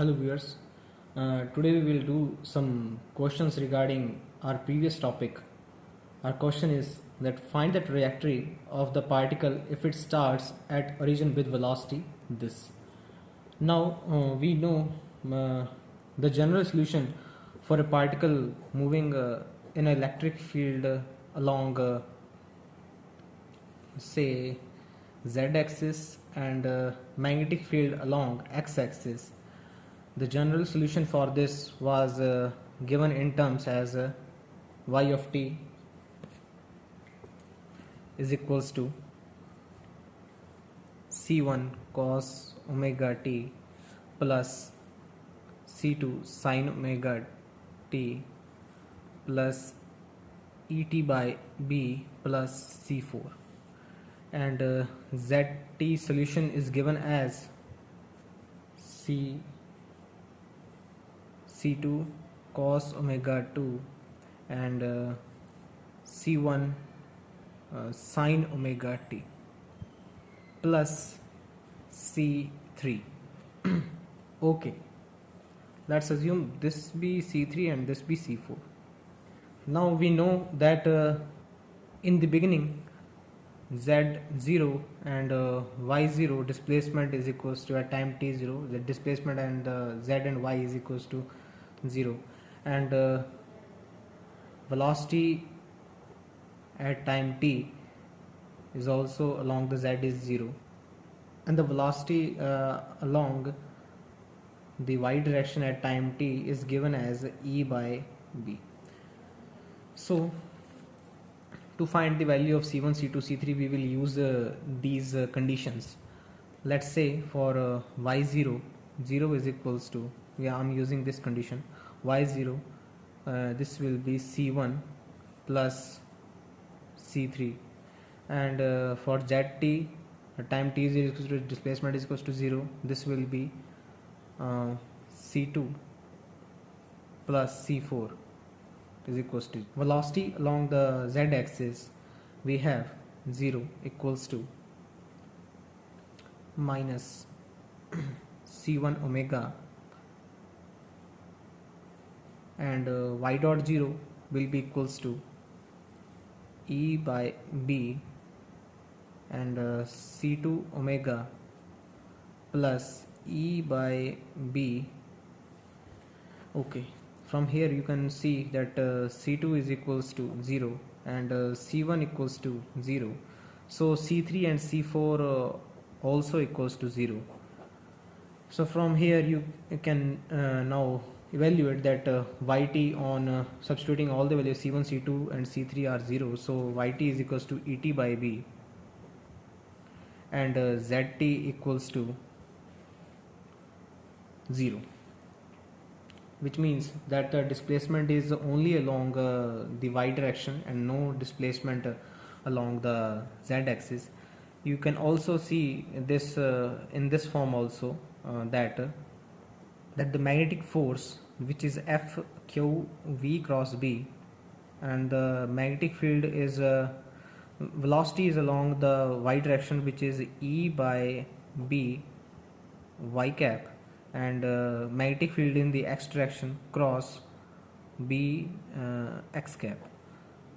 Hello viewers. Today we will do some questions regarding our previous topic. Our question is that find the trajectory of the particle if it starts at origin with velocity this. Now we know the general solution for a particle moving in an electric field along say z-axis and magnetic field along x-axis. The general solution for this was given in terms as y of t is equals to c1 cos omega t plus c2 sin omega t plus et by b plus c4, and zt solution is given as c2 cos omega 2 and c1 sin omega t plus c3. Okay, let's assume this be c3 and this be c4. Now we know that in the beginning z0 and y0 displacement is equals to at time t0, the displacement and z and y is equals to 0, and velocity at time t is also along the z is 0, and the velocity along the y direction at time t is given as e by b. So to find the value of c1, c2, c3 we will use these conditions. Let's say for y0, 0 is equals to, I'm using this condition, y0 this will be c1 plus c3, and for zt time t is equals to displacement is equals to 0, this will be c2 plus c4 is equals to velocity along the z-axis. We have 0 equals to minus c1 omega, and y dot 0 will be equals to e by b and c2 omega plus e by b. Okay, from here you can see that c2 is equals to 0 and c1 equals to 0, so c3 and c4 also equals to 0. So from here you can now evaluate that yt on substituting all the values c1, c2 and c3 are 0, so yt is equals to et by b, and zt equals to 0, which means that the displacement is only along the y direction and no displacement along the z-axis. You can also see this in this form also, that the magnetic force, which is F q v cross b, and the magnetic field is velocity is along the y direction, which is e by b y cap, and magnetic field in the x direction cross b x cap,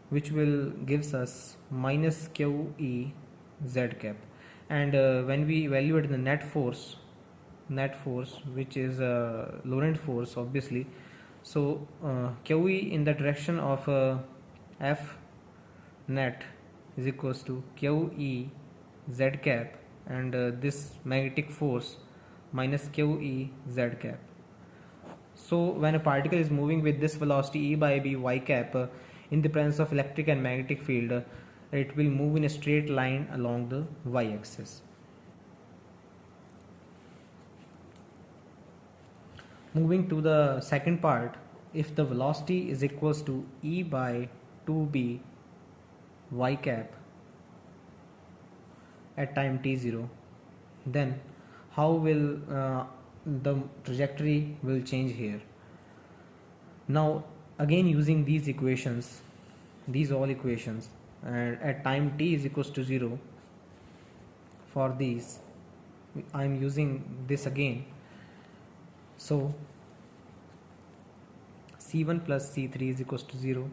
which will gives us minus q e z cap. And when we evaluate the net force which is Lorentz force obviously, so QE in the direction of F net is equals to QE z cap, and this magnetic force minus QE z cap. So when a particle is moving with this velocity e by b y cap in the presence of electric and magnetic field, it will move in a straight line along the y axis. Moving to the second part, if the velocity is equals to e by 2b y cap at time t0, then how will the trajectory will change here. Now again using these equations, these all equations, and at time t is equals to 0, for these I am using this again. So C1 plus C3 is equals to 0,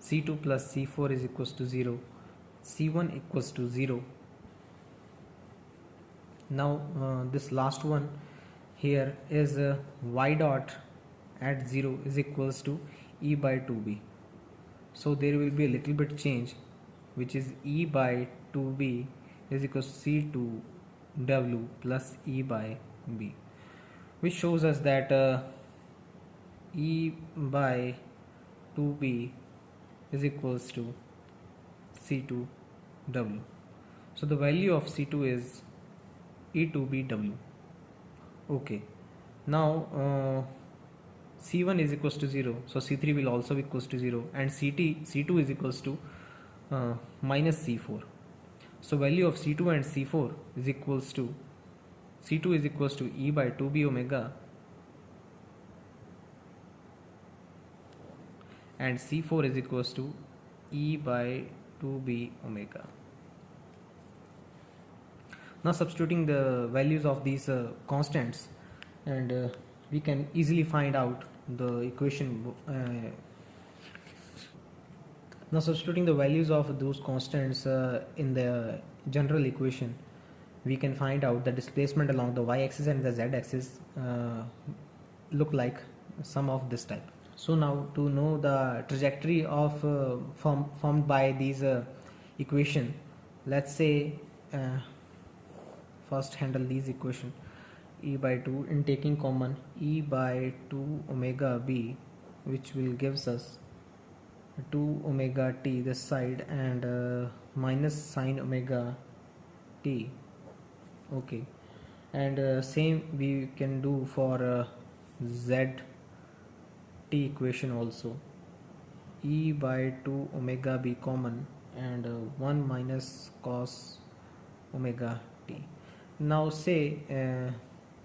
C2 plus C4 is equals to 0, C1 equals to 0. Now this last one here is y dot at 0 is equals to E by 2b. So there will be a little bit change, which is E by 2b is equals to C2w plus E by b, which shows us that E by 2b is equals to C2w. So the value of C2 is E2bw. Okay, now C1 is equals to 0, so C3 will also be equals to 0, and C2 is equals to minus C4. So value of C2 and C4 is equals to C2 is equals to E by 2b omega, and C4 is equals to E by 2b omega. Now substituting the values of these constants, and we can easily find out the equation. Now substituting the values of those constants in the general equation, we can find out the displacement along the y-axis and the z-axis look like sum of this type. So now to know the trajectory of formed by these equation, let's say first handle these equation. E by 2 in taking common E by 2 omega b, which will gives us 2 omega t this side, and minus sine omega t. Okay, and same we can do for z t equation also. E by 2 omega b common, and 1 minus cos omega t. Now say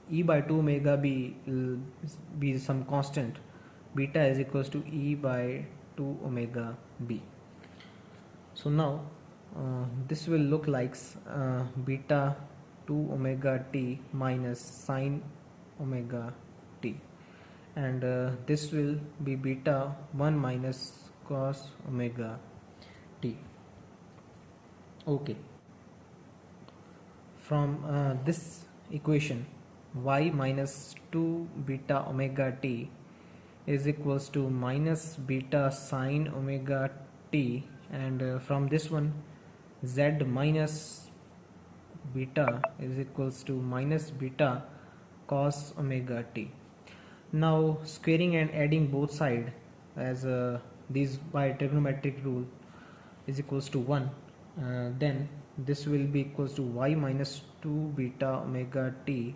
E by 2 omega b will be some constant, beta is equals to E by 2 omega b. So now this will look like beta 2 omega t minus sine omega t, and this will be beta 1 minus cos omega t. Okay, from this equation, y minus 2 beta omega t is equals to minus beta sine omega t, and from this one z minus beta is equals to minus beta cos omega t. Now squaring and adding both side as these by trigonometric rule is equals to 1, then this will be equals to y minus 2 beta omega t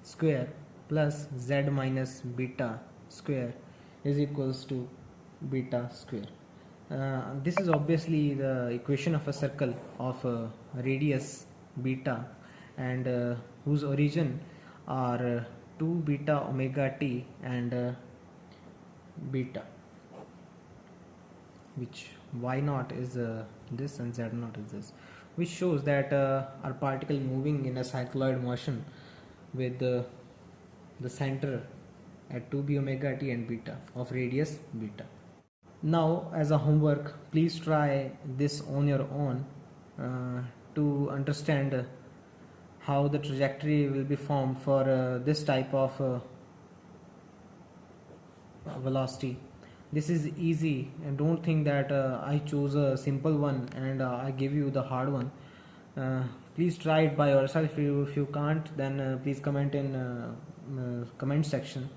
square plus z minus beta square is equals to beta square. This is obviously the equation of a circle of radius beta, and whose origin are 2 beta omega t and beta, which y naught is this and z naught is this, which shows that our particle moving in a cycloid motion with the center at 2b omega t and beta of radius beta. Now as a homework, please try this on your own to understand how the trajectory will be formed for this type of velocity. This is easy, and don't think that I chose a simple one and I give you the hard one. Please try it by yourself. If you can't, then please comment in comment section,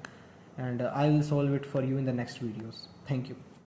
and I will solve it for you in the next videos. Thank you.